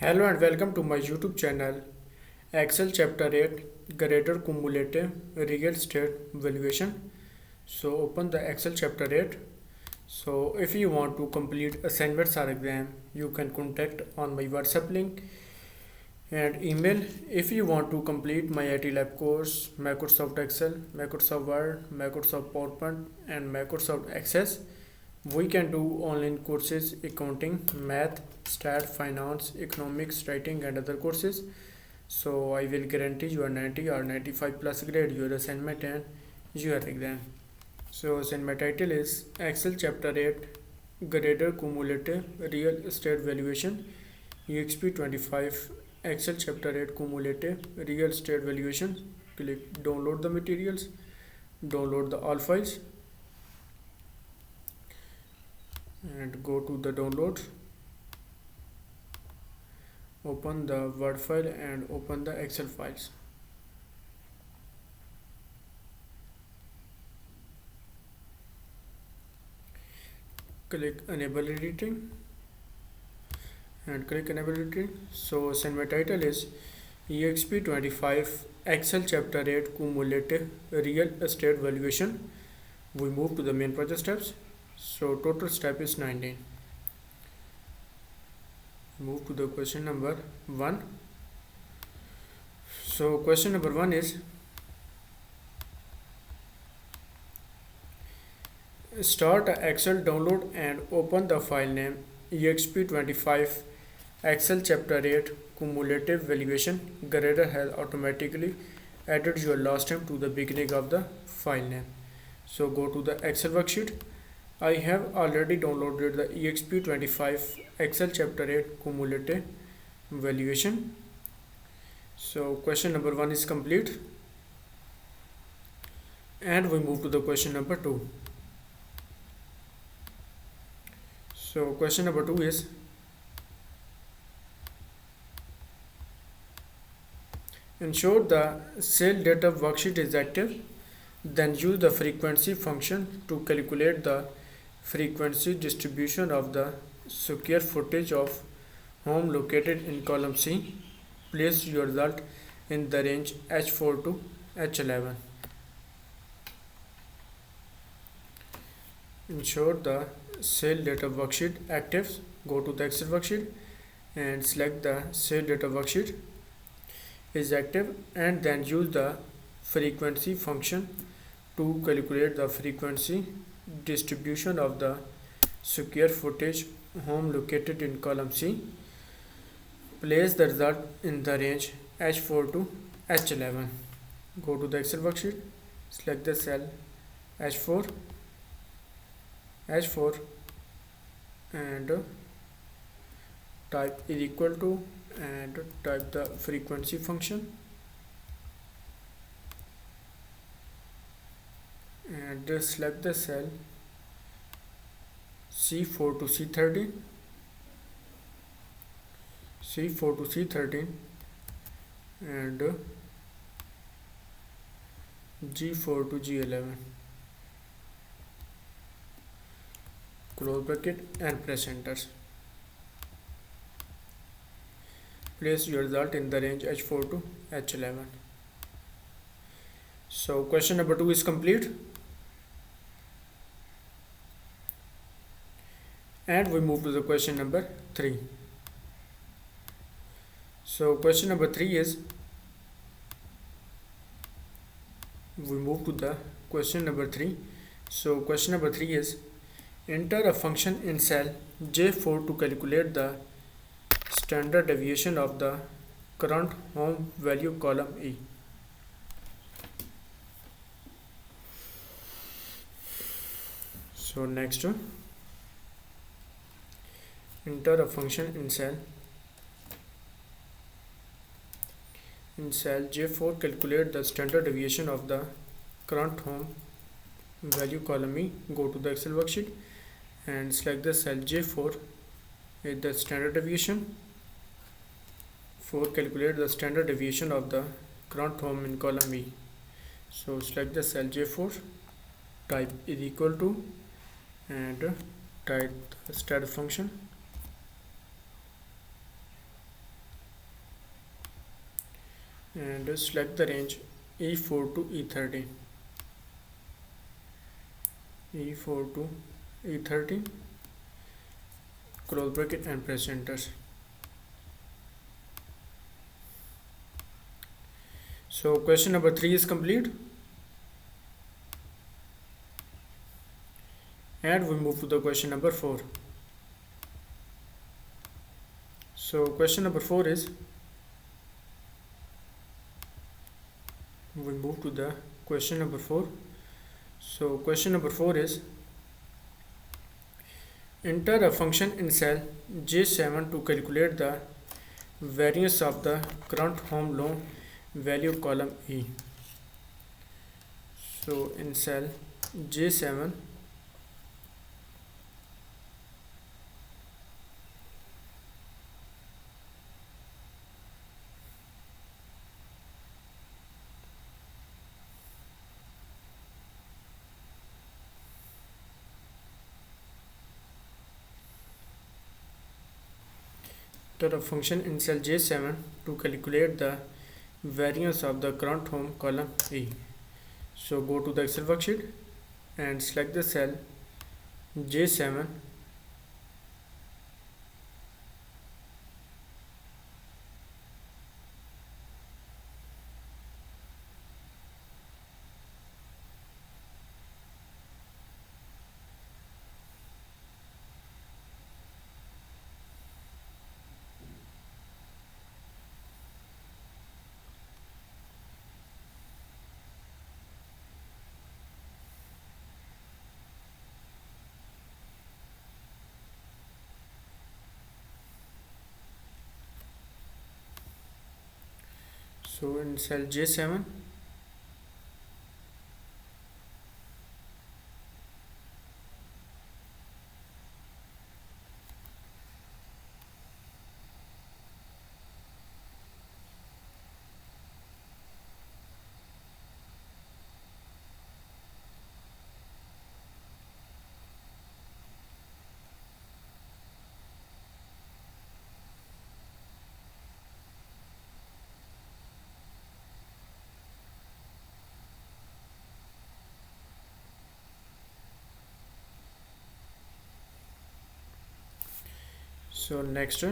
Hello and welcome to my YouTube channel Excel Chapter 8 Greater Cumulative Real Estate Valuation. So open the Excel Chapter 8. So if you want to complete assignments or exam, you can contact on my WhatsApp link and email. If you want to complete my IT Lab course, Microsoft Excel, Microsoft Word, Microsoft PowerPoint and Microsoft Access, we can do online courses, accounting, math, stat, finance, economics, writing and other courses. So I will guarantee you a 90 or 95 plus grade your assignment and your exam. So assignment title is Excel Chapter 8 Greater Cumulative Real Estate Valuation EXP 25 Excel Chapter 8 Cumulative Real Estate Valuation. Click download the materials, download the all files and go to the download, open the Word file and open the Excel files. Click enable editing and click enable editing. So assignment title is EXP 25 Excel Chapter 8 Cumulative Real Estate Valuation. We move to the main project steps. So total step is 19. Move to the question number 1. So question number 1 is start a Excel download and open the file name exp25 Excel Chapter 8 Cumulative Valuation. Grader has automatically added your last name to the beginning of the file name. So go to the Excel worksheet. I have already downloaded the EXP25 Excel Chapter 8 Cumulative Valuation. So question number 1 is complete. And we move to the question number 2. So question number 2 is ensure the sale data worksheet is active. Then use the frequency function to calculate the frequency distribution of the square footage of home located in column C. Place your result in the range H4 to H11. Ensure the sale data worksheet active. Go to the Excel worksheet and select the sale data worksheet is active and then use the frequency function to calculate the frequency distribution of the square footage home located in column C. Place the result in the range H4 to H11. Go to the Excel worksheet, select the cell H4 and type is equal to and type the frequency function and select the cell C4 to C13 and G4 to G11. Close bracket and press enter. Place your result in the range H4 to H11. So question number 2 is complete. And we move to the question number 3. So question number 3 is we move to the question number 3. So question number 3 is enter a function in cell J4 to calculate the standard deviation of the current home value column E. So next enter a function in cell J4 calculate the standard deviation of the current home value column E. Go to the Excel worksheet and select the cell J4 with the standard deviation. For calculate the standard deviation of the current home in column E. So select the cell J4, type is equal to and type the stat function and select the range E4 to E30, E4 to E30, close bracket and press enter. So question number 3 is complete, and we move to the question number 4. So question number 4 is, we move to the question number 4. So question number 4 is, enter a function in cell J7 to calculate the variance of the current home loan value column E. So in cell J7, enter a function in cell J7 to calculate the variance of the current home column E. So go to the Excel worksheet and select the cell J7, so in cell J7, so next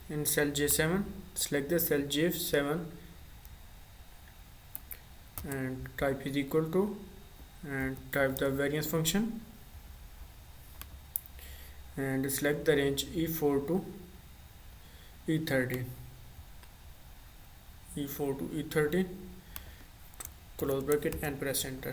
in cell J7, select the cell J7 and type is equal to, and type the variance function and select the range E4 to E30, E4 to E30, close bracket and press enter.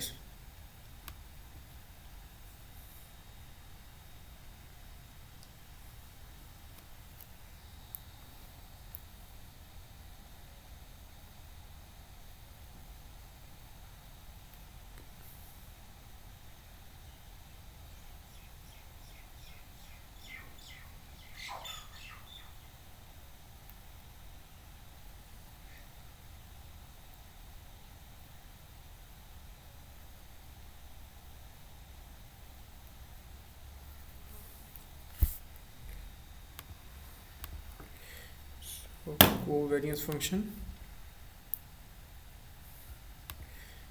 Covariance function.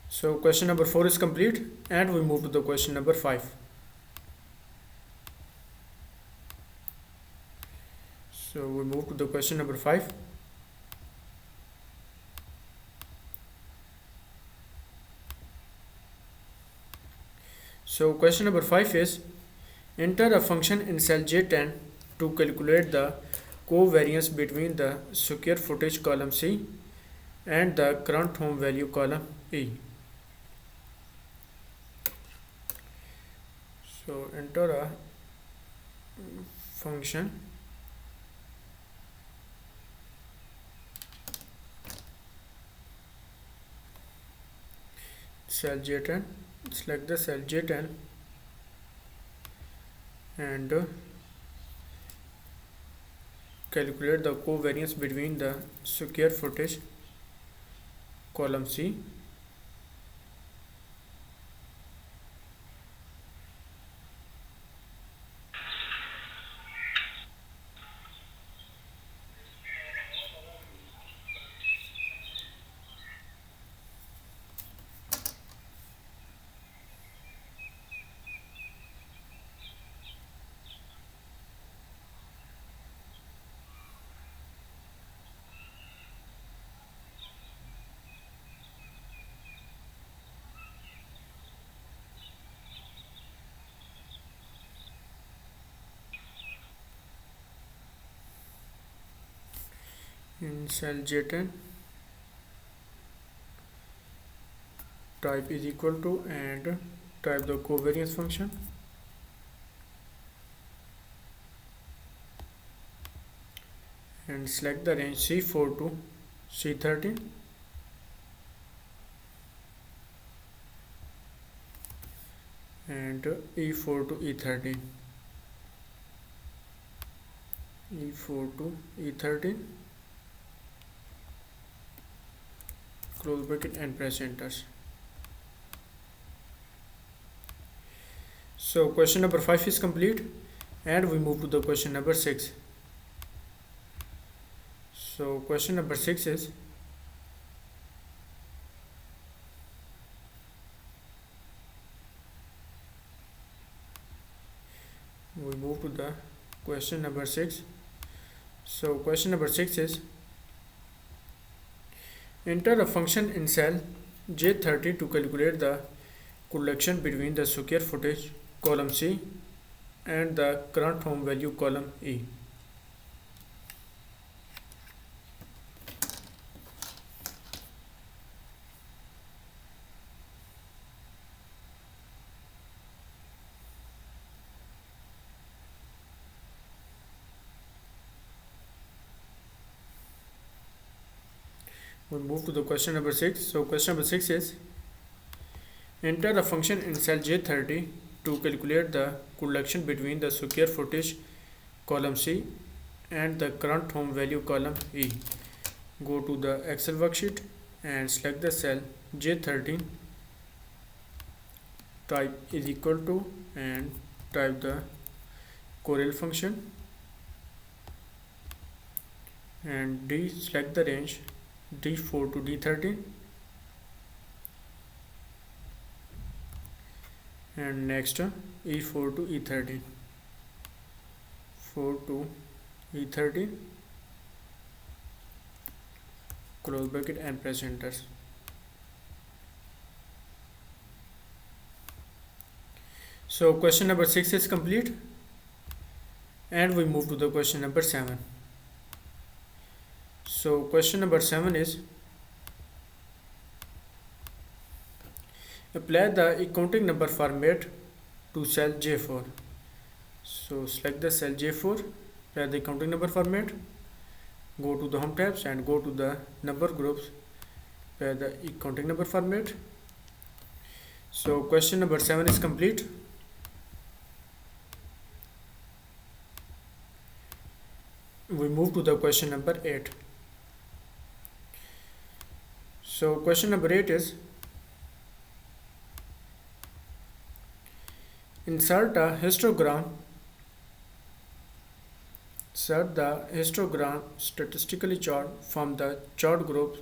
So question number 4 is complete, and we move to the question number 5. So we move to the question number 5. So question number 5 is, enter a function in cell J10 to calculate the covariance between the square footage column C and the current home value column E. So enter a function cell J10, select the cell J10 and calculate the covariance between the square footage column C in cell J10, type is equal to, and type the covariance function, and select the range C4 to C13, and E4 to E13, E4 to E13, close bracket and press enter. So question number 5 is complete, and we move to the question number 6. So question number 6 is, we move to the question number 6. So question number 6 is, enter a function in cell J30 to calculate the correlation between the square footage column C and the current home value column E. We move to the question number 6. So question number 6 is, enter a function in cell J30 to calculate the correlation between the square footage column C and the current home value column E. Go to the Excel worksheet and select the cell J13, type is equal to, and type the correl function, and select the range D4 to D13, and next E4 to E13, 4 to E13, close bracket and press enter. So question number 6 is complete, and we move to the question number 7. So question number 7 is, apply the accounting number format to cell J4. So select the cell J4, apply the accounting number format, go to the home tabs and go to the number groups, apply the accounting number format. So question number 7 is complete. We move to the question number 8. So question number 8 is, insert the histogram statistically chart from the chart groups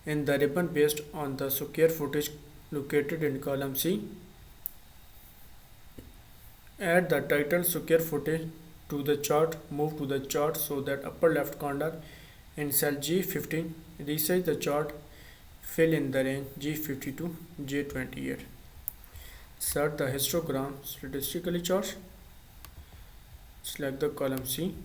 in the ribbon based on the square footage located in column C. Add the title square footage to the chart, move to the chart so that upper left corner in cell G15, resize the chart, fill in the range G50 to J28. Insert the histogram statistically chart, select the column C,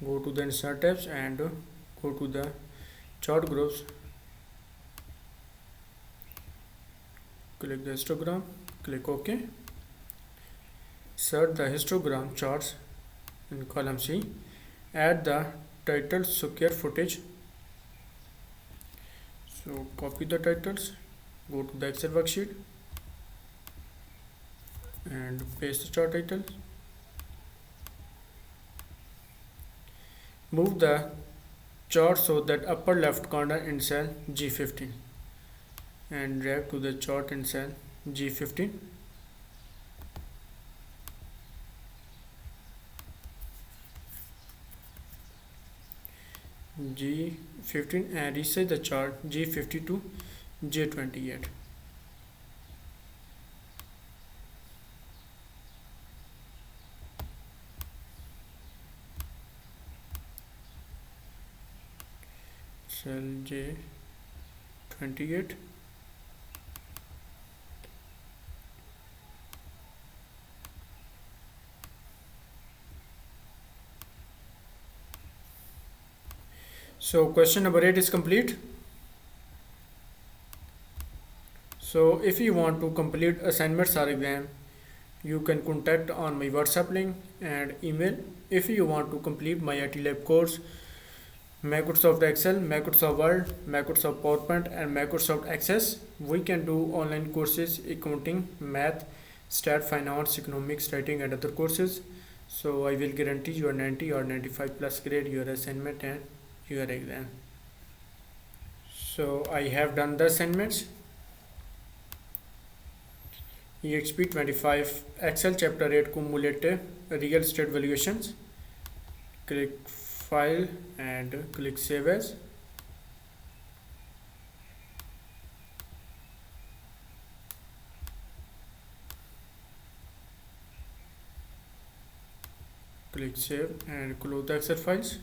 go to the insert tabs and go to the chart groups, click the histogram, click OK. Insert the histogram charts in column C, add the title square footage. So copy the titles, go to the Excel worksheet and paste the chart title. Move the chart so that upper left corner in cell G15 and drag to the chart in cell G15. G15 and resize the chart G50 to J28. Cell J28. So question number 8 is complete. So if you want to complete assignments or exam, you can contact on my WhatsApp link and email. If you want to complete my IT lab course, Microsoft Excel, Microsoft Word, Microsoft PowerPoint and Microsoft Access, we can do online courses, accounting, math, stat, finance, economics, writing and other courses. So I will guarantee your 90 or 95 plus grade your assignment and your exam. So I have done the assignments. EXP 25 Excel chapter 8 cumulative real estate valuations. Click file and click save as. Click save and close the Excel files.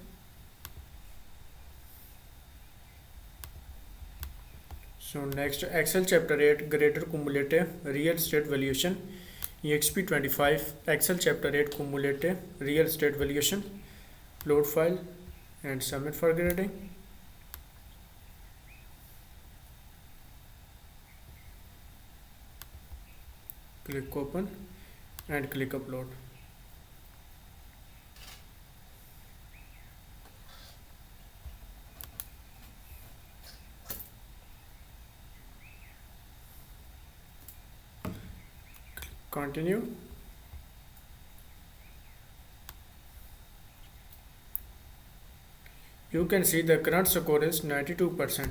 So next, Excel chapter 8 greater cumulative real estate valuation. EXP 25 Excel chapter 8 cumulative real estate valuation. Load file and submit for grading. Click open and click upload. Continue. You can see the current score is 92%.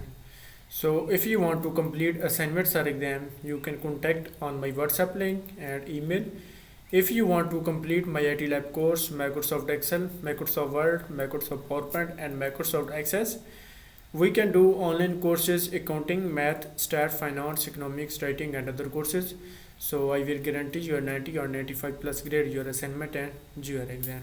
So if you want to complete assignments or exam, you can contact on my WhatsApp link and email. If you want to complete my IT lab course, Microsoft Excel, Microsoft Word, Microsoft PowerPoint and Microsoft Access, we can do online courses, accounting, math, stat, finance, economics, writing and other courses. So I will guarantee your 90 or 95 plus grade your assignment and your exam.